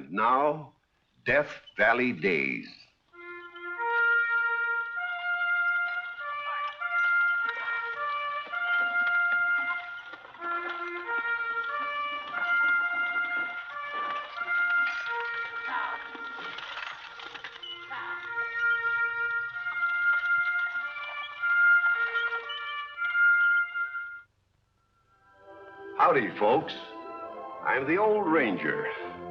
And now, Death Valley Days. Howdy, folks. I'm the old ranger,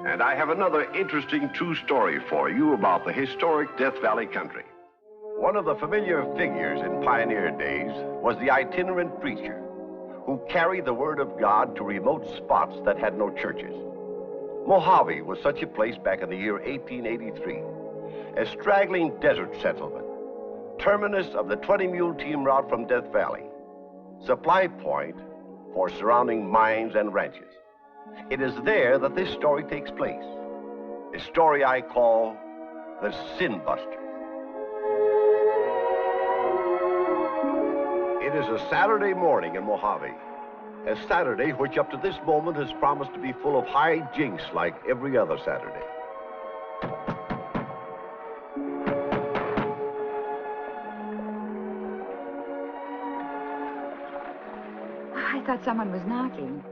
and I have another interesting true story for you about the historic Death Valley country. One of the familiar figures in pioneer days was the itinerant preacher who carried the word of God to remote spots that had no churches. Mojave was such a place back in the year 1883, a straggling desert settlement, terminus of the 20-mule team route from Death Valley, supply point for surrounding mines and ranches. It is there that this story takes place, a story I call the Sinbuster. It is a Saturday morning in Mojave, a Saturday which up to this moment has promised to be full of high jinks like every other Saturday. I thought someone was knocking.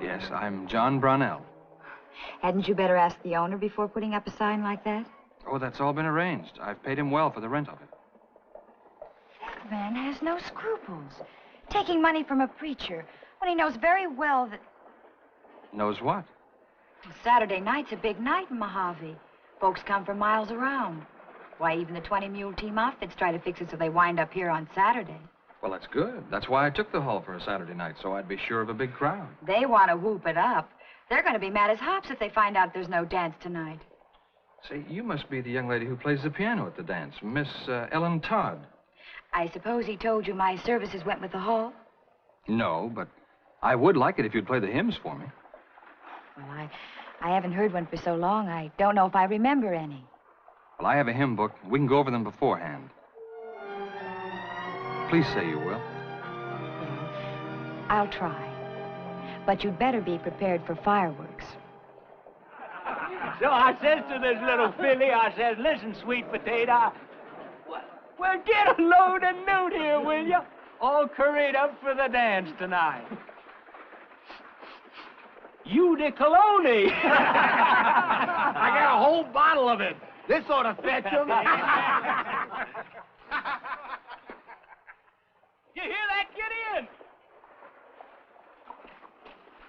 Yes, I'm John Brownell. Hadn't you better ask the owner before putting up a sign like that? Oh, that's all been arranged. I've paid him well for the rent of it. That man has no scruples. Taking money from a preacher when he knows very well that... Knows what? Well, Saturday night's a big night in Mojave. Folks come from miles around. Why, even the 20-mule team outfits try to fix it so they wind up here on Saturday. Well, that's good. That's why I took the hall for a Saturday night, so I'd be sure of a big crowd. They want to whoop it up. They're going to be mad as hops if they find out there's no dance tonight. Say, you must be the young lady who plays the piano at the dance, Miss Ellen Todd. I suppose he told you my services went with the hall? No, but I would like it if you'd play the hymns for me. Well, I haven't heard one for so long, I don't know if I remember any. Well, I have a hymn book. We can go over them beforehand. Please say you will. Well, I'll try. But you'd better be prepared for fireworks. So I says to this little filly, I says, listen, sweet potato, well, get a load of newt here, will you? All curried up for the dance tonight. You de cologne. I got a whole bottle of it. This ought to fetch him. You hear that? Get in.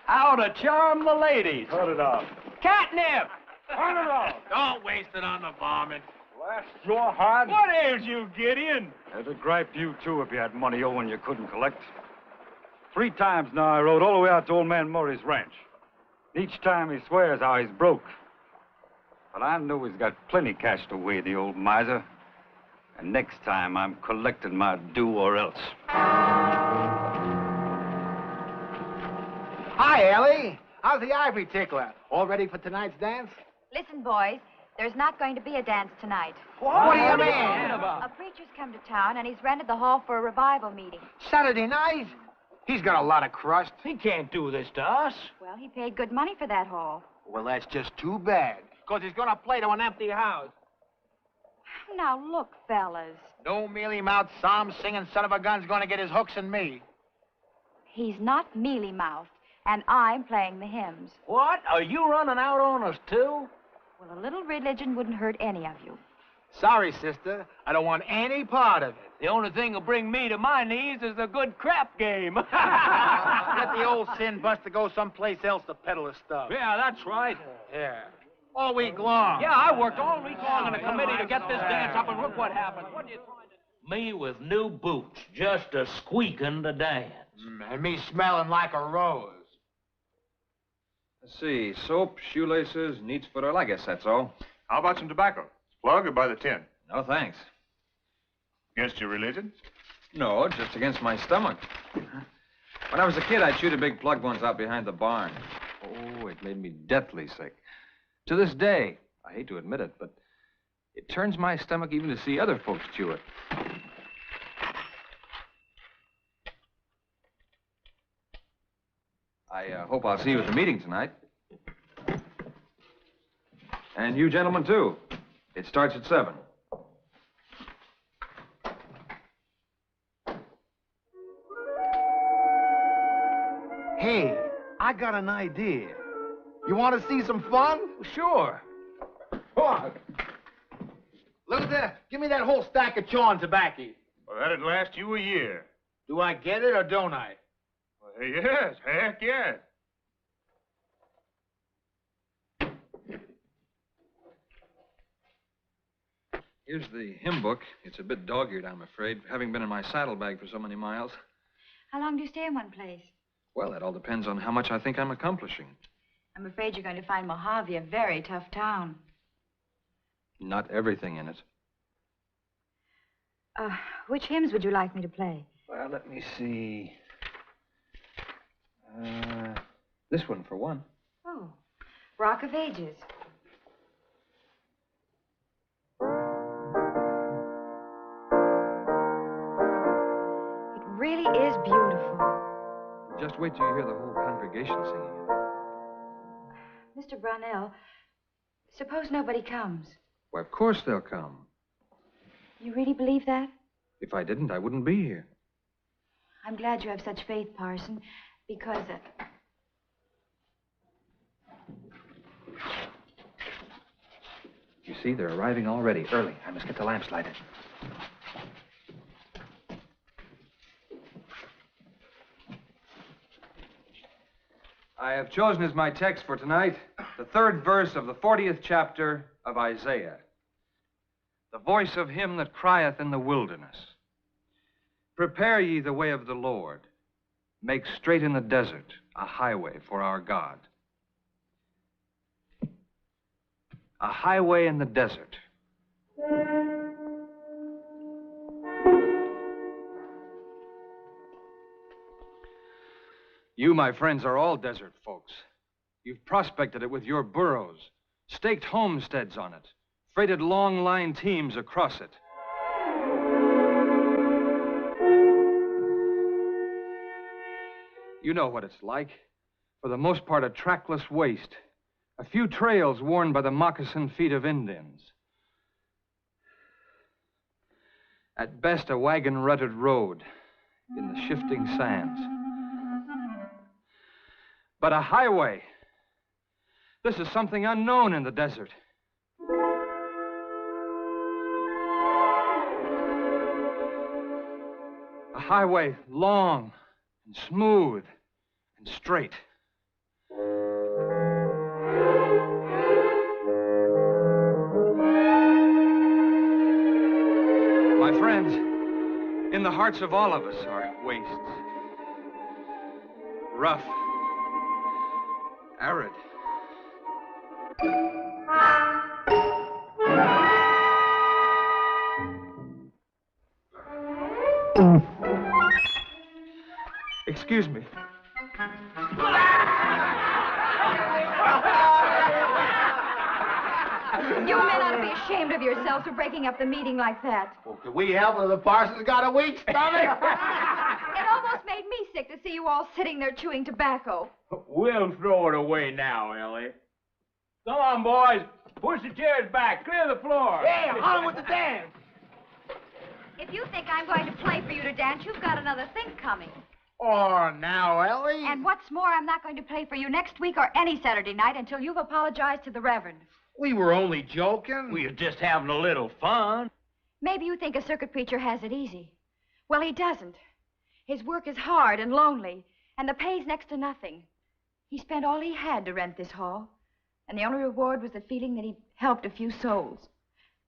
How to charm the ladies. Cut it off. Catnip. Cut it off. Don't waste it on the varmint. Blast your heart. What ails you, Gideon? It'd gripe you, too, if you had money owing you couldn't collect. 3 times now I rode all the way out to old man Murray's ranch. Each time he swears how he's broke. But I know he's got plenty cash to weigh, the old miser. And next time I'm collecting my due or else. Hi, Ellie. How's the ivory tickler? All ready for tonight's dance? Listen, boys, there's not going to be a dance tonight. What do you mean? A preacher's come to town, and he's rented the hall for a revival meeting. Saturday night? He's got a lot of crust. He can't do this to us. Well, he paid good money for that hall. Well, that's just too bad. Because he's going to play to an empty house. Now, look, fellas. No mealy-mouthed, psalm-singing son of a gun's going to get his hooks in me. He's not mealy-mouthed, and I'm playing the hymns. What? Are you running out on us, too? Well, a little religion wouldn't hurt any of you. Sorry, sister. I don't want any part of it. The only thing that'll bring me to my knees is a good crap game. Let the old Sinbuster go someplace else to peddle his stuff. Yeah, that's right. Yeah. All week long. Yeah, I worked all week long in a committee to get this dance up, and look what happened. What are you trying to do? Me with new boots, just a squeaking to dance. And me smelling like a rose. Let's see, soap, shoelaces, neat footer. I guess that's all. How about some tobacco? Plug or by the tin? No, thanks. Against your religion? No, just against my stomach. When I was a kid, I chewed a big plug once out behind the barn. Oh, it made me deathly sick. To this day, I hate to admit it, but it turns my stomach even to see other folks chew it. I hope I'll see you at the meeting tonight. And you gentlemen, too. It starts at 7. Hey, I got an idea. You want to see some fun? Sure. Come on. Look at that. Give me that whole stack of chawing tobacco. Well, that'd last you a year. Do I get it or don't I? Well, yes, heck yes. Here's the hymn book. It's a bit dog-eared, I'm afraid, having been in my saddlebag for so many miles. How long do you stay in one place? Well, it all depends on how much I think I'm accomplishing. I'm afraid you're going to find Mojave a very tough town. Not everything in it. Which hymns would you like me to play? Well, let me see. This one, for one. Oh, Rock of Ages. It really is beautiful. Just wait till you hear the whole congregation singing it. Mr. Brownell, suppose nobody comes. Why, of course they'll come. You really believe that? If I didn't, I wouldn't be here. I'm glad you have such faith, Parson, because... You see, they're arriving already, early. I must get the lamps lighted. I have chosen as my text for tonight the 3rd verse of the 40th chapter of Isaiah. The voice of him that crieth in the wilderness. Prepare ye the way of the Lord. Make straight in the desert a highway for our God. A highway in the desert. You, my friends, are all desert folks. You've prospected it with your burros, staked homesteads on it, freighted long-line teams across it. You know what it's like. For the most part, a trackless waste. A few trails worn by the moccasined feet of Indians. At best, a wagon-rutted road in the shifting sands. But a highway. This is something unknown in the desert. A highway long and smooth and straight. My friends, in the hearts of all of us are wastes. Rough. Arid. Excuse me. You men ought to be ashamed of yourselves for breaking up the meeting like that. Well, can we help it? The parson's got a weak stomach. It almost made me sick to see you all sitting there chewing tobacco. We'll throw it away now, Ellie. Come on, boys. Push the chairs back. Clear the floor. Hey, on with the dance. If you think I'm going to play for you to dance, you've got another thing coming. Oh, now, Ellie. And what's more, I'm not going to play for you next week or any Saturday night until you've apologized to the Reverend. We were only joking. We were just having a little fun. Maybe you think a circuit preacher has it easy. Well, he doesn't. His work is hard and lonely, and the pay's next to nothing. He spent all he had to rent this hall, and the only reward was the feeling that he helped a few souls.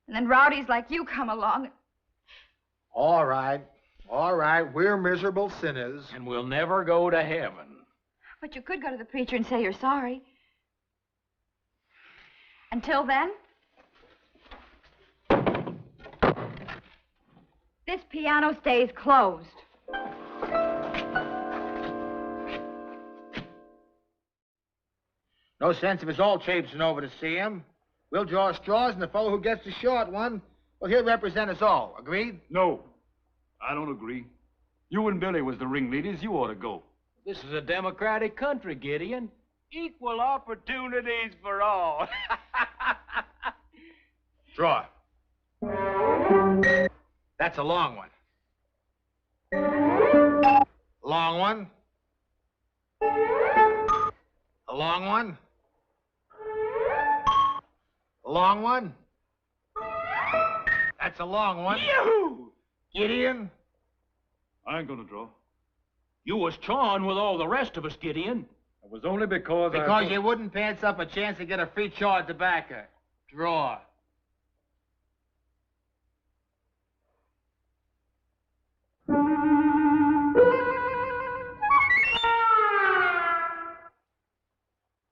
And then rowdies like you come along. All right. We're miserable sinners. And we'll never go to heaven. But you could go to the preacher and say you're sorry. Until then, this piano stays closed. No sense of us all traipsing over to see him. We'll draw straws, and the fellow who gets the short one, well, he'll represent us all. Agreed? No, I don't agree. You and Billy was the ringleaders. You ought to go. This is a democratic country, Gideon. Equal opportunities for all. Draw. That's a long one. Long one. A long one. A long one. That's a long one. You! Gideon. I ain't gonna draw. You was chawing with all the rest of us, Gideon. It was only because Because you wouldn't pants up a chance to get a free chaw of tobacco. Draw.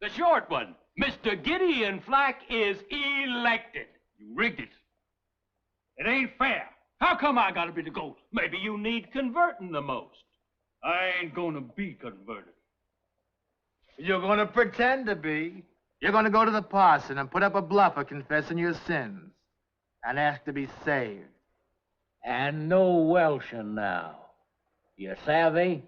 The short one. Mr. Gideon Flack is elected. You rigged it. It ain't fair. How come I gotta be the goat? Maybe you need converting the most. I ain't gonna be converted. You're going to pretend to be. You're going to go to the parson and put up a bluff of confessing your sins and ask to be saved. And no Welshing now. You savvy?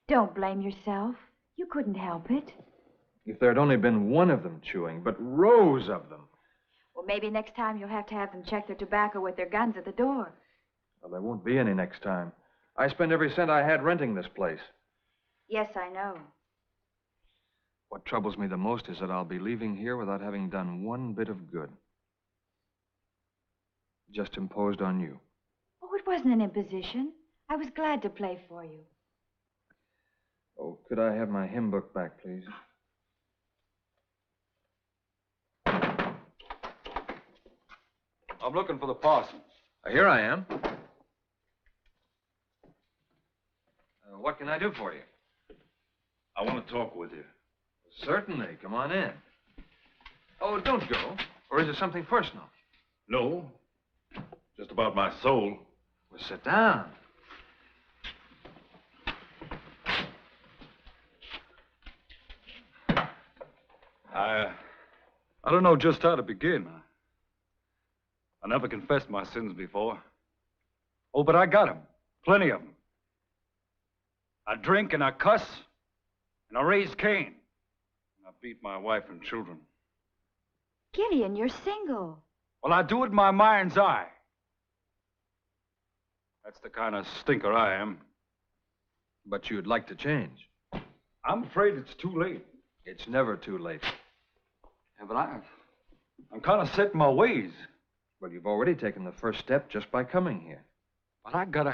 Don't blame yourself. You couldn't help it. If there had only been one of them chewing, but rows of them. Well, maybe next time you'll have to have them check their tobacco with their guns at the door. Well, there won't be any next time. I spent every cent I had renting this place. Yes, I know. What troubles me the most is that I'll be leaving here without having done one bit of good. Just imposed on you. Oh, it wasn't an imposition. I was glad to play for you. Oh, could I have my hymn book back, please? I'm looking for the parson. Here I am. What can I do for you? I want to talk with you. Certainly. Come on in. Oh, don't go. Or is it something personal? No. Just about my soul. Well, sit down. I don't know just how to begin. I never confessed my sins before. Oh, but I got them. Plenty of them. I drink and I cuss, and I raise Cain. And I beat my wife and children. Gideon, you're single. Well, I do it in my mind's eye. That's the kind of stinker I am. But you'd like to change. I'm afraid it's too late. It's never too late. Yeah, but I'm kind of set in my ways. Well, you've already taken the first step just by coming here. But I got a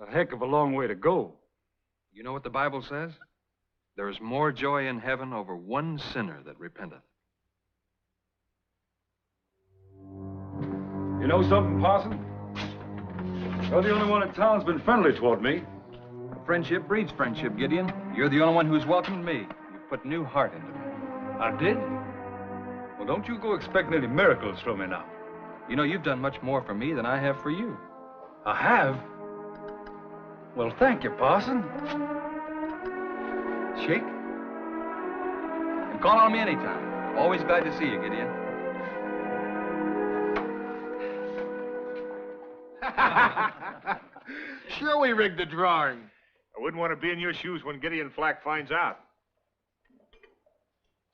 heck of a long way to go. You know what the Bible says? There is more joy in heaven over one sinner that repenteth. You know something, Parson? You're the only one in town's been friendly toward me. Friendship breeds friendship, Gideon. You're the only one who's welcomed me. You've put new heart into me. I did? Well, don't you go expecting any miracles from me now. You know, you've done much more for me than I have for you. I have? Well, thank you, Parson. Shake. And call on me anytime. Always glad to see you, Gideon. Sure we rigged the drawing. I wouldn't want to be in your shoes when Gideon Flack finds out.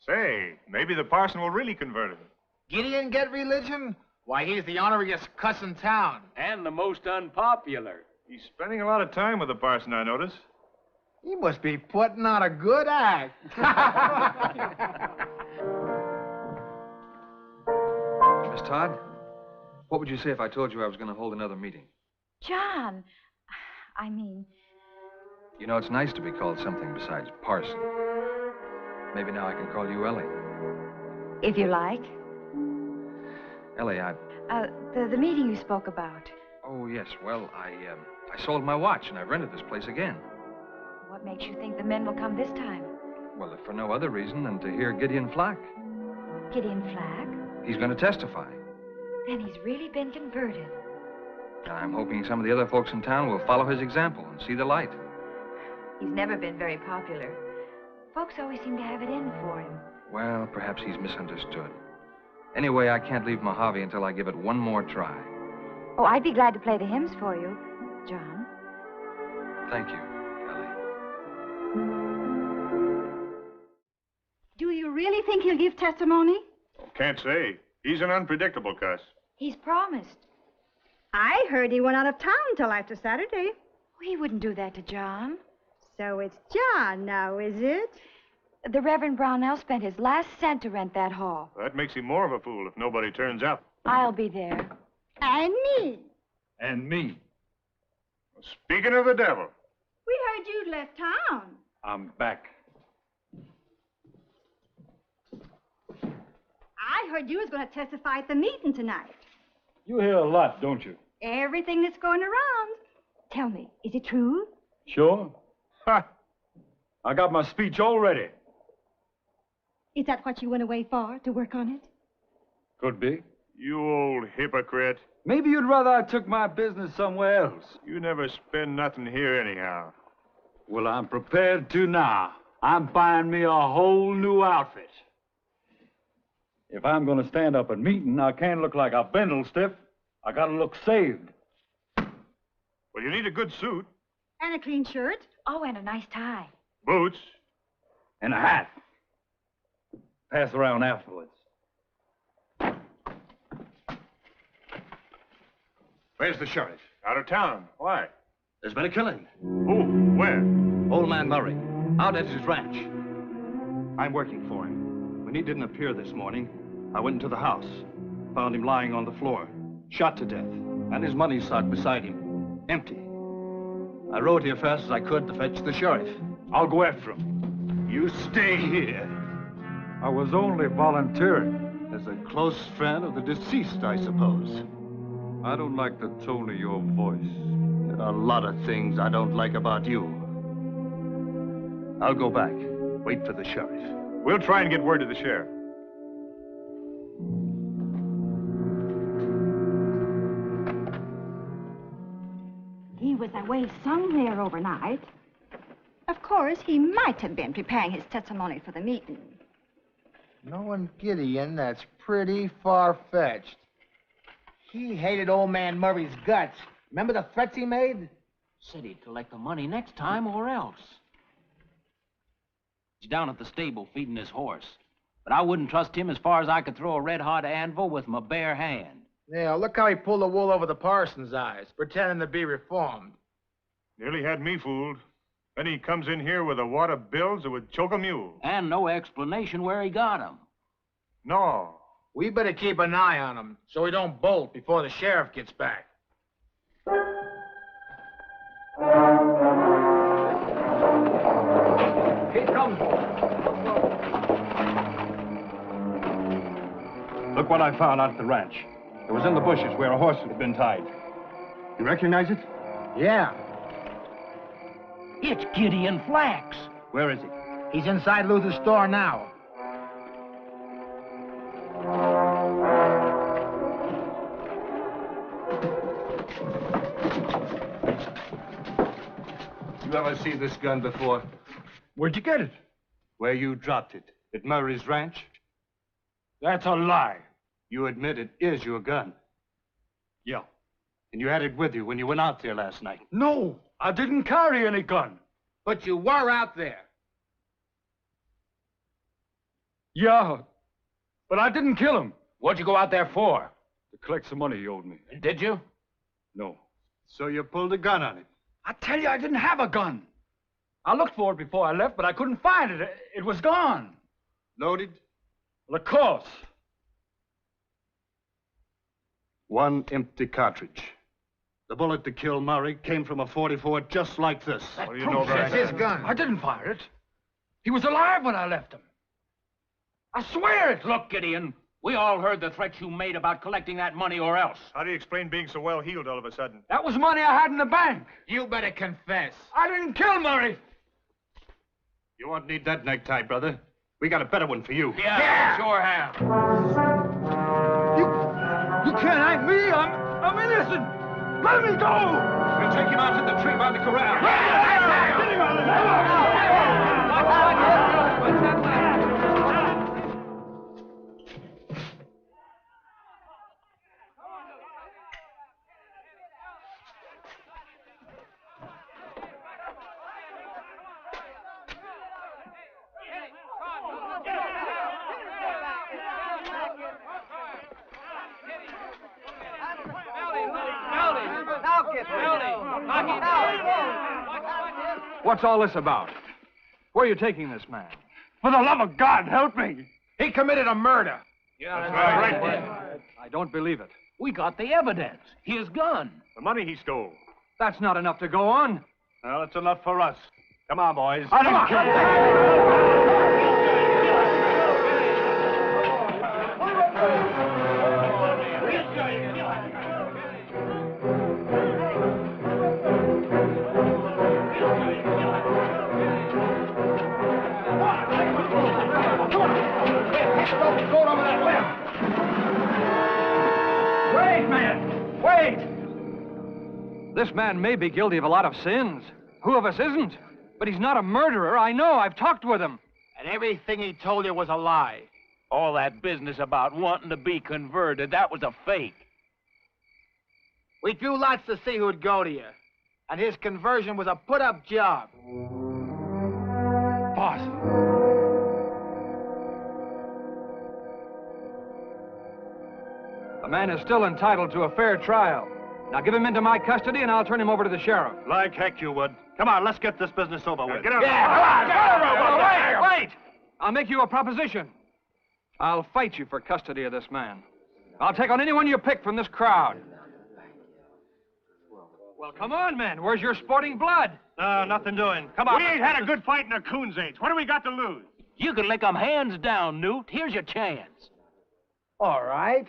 Say, maybe the parson will really convert him. Gideon get religion? Why, he's the honoriest cuss in town. And the most unpopular. He's spending a lot of time with the parson, I notice. He must be putting on a good act. Miss Todd, what would you say if I told you I was going to hold another meeting? John, I mean... You know, it's nice to be called something besides parson. Maybe now I can call you Ellie. If you like. Ellie, The meeting you spoke about. Oh, yes. Well, I sold my watch and I rented this place again. What makes you think the men will come this time? Well, if for no other reason than to hear Gideon Flack. Gideon Flack? He's going to testify. Then he's really been converted. And I'm hoping some of the other folks in town will follow his example and see the light. He's never been very popular. Folks always seem to have it in for him. Well, perhaps he's misunderstood. Anyway, I can't leave Mojave until I give it one more try. Oh, I'd be glad to play the hymns for you, John. Thank you, Kelly. Do you really think he'll give testimony? Can't say. He's an unpredictable cuss. He's promised. I heard he went out of town till after Saturday. He wouldn't do that to John. So it's John now, is it? The Reverend Brownell spent his last cent to rent that hall. That makes him more of a fool if nobody turns up. I'll be there. And me. And me. Speaking of the devil. We heard you'd left town. I'm back. I heard you was going to testify at the meeting tonight. You hear a lot, don't you? Everything that's going around. Tell me, is it true? Sure. Ha! I got my speech all ready. Is that what you went away for, to work on it? Could be. You old hypocrite. Maybe you'd rather I took my business somewhere else. You never spend nothing here anyhow. Well, I'm prepared to now. I'm buying me a whole new outfit. If I'm going to stand up at meeting, I can't look like a bindle stiff. I got to look saved. Well, you need a good suit. And a clean shirt. Oh, and a nice tie. Boots. And a hat. Pass around afterwards. Where's the sheriff? Out of town. Why? There's been a killing. Who? Where? Old man Murray, out at his ranch. I'm working for him. When he didn't appear this morning, I went into the house. Found him lying on the floor, shot to death, and his money sock beside him, empty. I rode here fast as I could to fetch the sheriff. I'll go after him. You stay here. I was only volunteering. As a close friend of the deceased, I suppose. I don't like the tone of your voice. There are a lot of things I don't like about you. I'll go back. Wait for the sheriff. We'll try and get word to the sheriff. He was away somewhere overnight. Of course, he might have been preparing his testimony for the meeting. Knowing Gideon, that's pretty far-fetched. He hated old man Murray's guts. Remember the threats he made? Said he'd collect the money next time or else. He's down at the stable feeding his horse. But I wouldn't trust him as far as I could throw a red-hot anvil with my bare hand. Yeah, look how he pulled the wool over the parson's eyes, pretending to be reformed. Nearly had me fooled. Then he comes in here with a wad of bills that would choke a mule. And no explanation where he got them. No. We better keep an eye on him so he don't bolt before the sheriff gets back. Here he comes. Look what I found out at the ranch. It was in the bushes where a horse had been tied. You recognize it? Yeah. It's Gideon Flax. Where is he? He's inside Luther's store now. You ever see this gun before? Where'd you get it? Where you dropped it? At Murray's ranch? That's a lie. You admit it is your gun. Yeah. And you had it with you when you went out there last night. No, I didn't carry any gun. But you were out there. Yeah, but I didn't kill him. What'd you go out there for? To collect some money he owed me. Did you? No. So you pulled a gun on him? I tell you, I didn't have a gun. I looked for it before I left, but I couldn't find it. It was gone. Loaded? Well, of course. One empty cartridge. The bullet that killed Murray came from a .44 just like this. What do you know about That's his gun. I didn't fire it. He was alive when I left him. I swear it. Look, Gideon, we all heard the threats you made about collecting that money or else. How do you explain being so well heeled all of a sudden? That was money I had in the bank. You better confess. I didn't kill Murray. You won't need that necktie, brother. We got a better one for you. Yeah. Sure have. You can't hang me. I'm innocent. Let me go! We'll take him out to the tree by the corral. What's all this about? Where are you taking this man? For the love of God, help me. He committed a murder. That's right. I don't believe it. We got the evidence. His gun. The money he stole. That's not enough to go on. Well, it's enough for us. Come on, boys. This man may be guilty of a lot of sins. Who of us isn't? But he's not a murderer. I know. I've talked with him. And everything he told you was a lie. All that business about wanting to be converted, that was a fake. We drew lots to see who'd go to you. And his conversion was a put-up job. Boss. The man is still entitled to a fair trial. Now give him into my custody and I'll turn him over to the sheriff. Like heck you would. Come on, let's get this business over with. Get out. Wait! I'll make you a proposition. I'll fight you for custody of this man. I'll take on anyone you pick from this crowd. Well, come on, men. Where's your sporting blood? No, nothing doing. Come on. We ain't had a good fight in a coon's age. What do we got to lose? You can lick 'em hands down, Newt. Here's your chance. All right.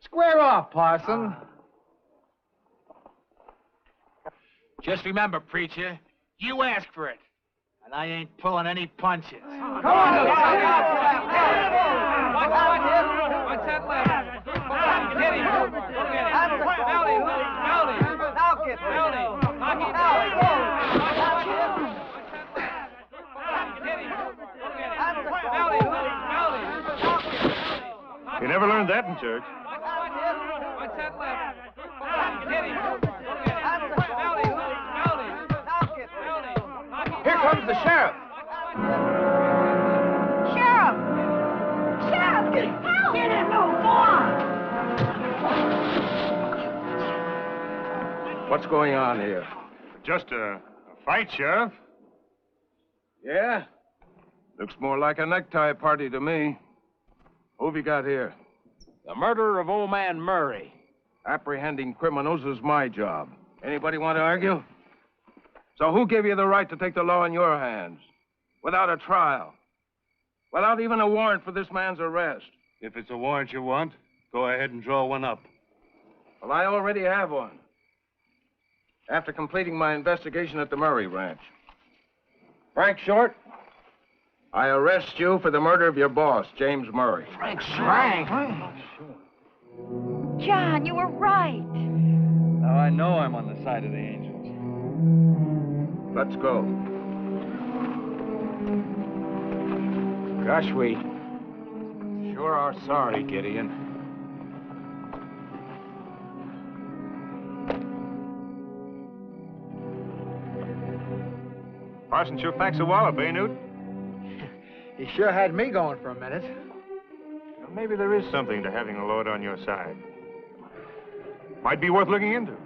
Square off, Parson. Just remember, preacher, you asked for it. And I ain't pulling any punches. Come on! What's that left? Get him! You never learned that in church. What's that left? Get him! Here comes the sheriff. Sheriff! Sheriff! Help! Get him, no more! What's going on here? Just a fight, Sheriff. Yeah? Looks more like a necktie party to me. Who've you got here? The murder of old man Murray. Apprehending criminals is my job. Anybody want to argue? So who gave you the right to take the law in your hands? Without a trial? Without even a warrant for this man's arrest? If it's a warrant you want, go ahead and draw one up. Well, I already have one. After completing my investigation at the Murray Ranch. Frank Short, I arrest you for the murder of your boss, James Murray. Frank. John, you were right. Now I know I'm on the side of the angels. Let's go. Gosh, we sure are sorry, Gideon. Parson sure packs a wallop, eh, Newt? He sure had me going for a minute. Well, maybe there is something to having a Lord on your side. Might be worth looking into.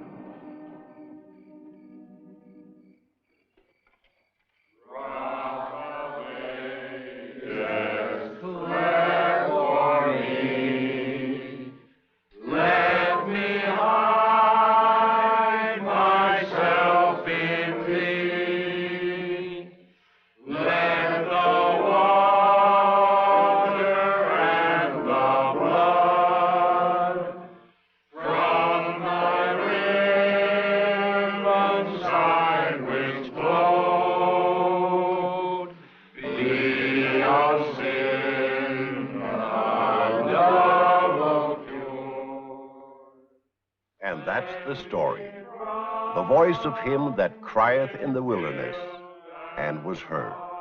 And that's the story the voice of him that crieth in the wilderness, and was heard.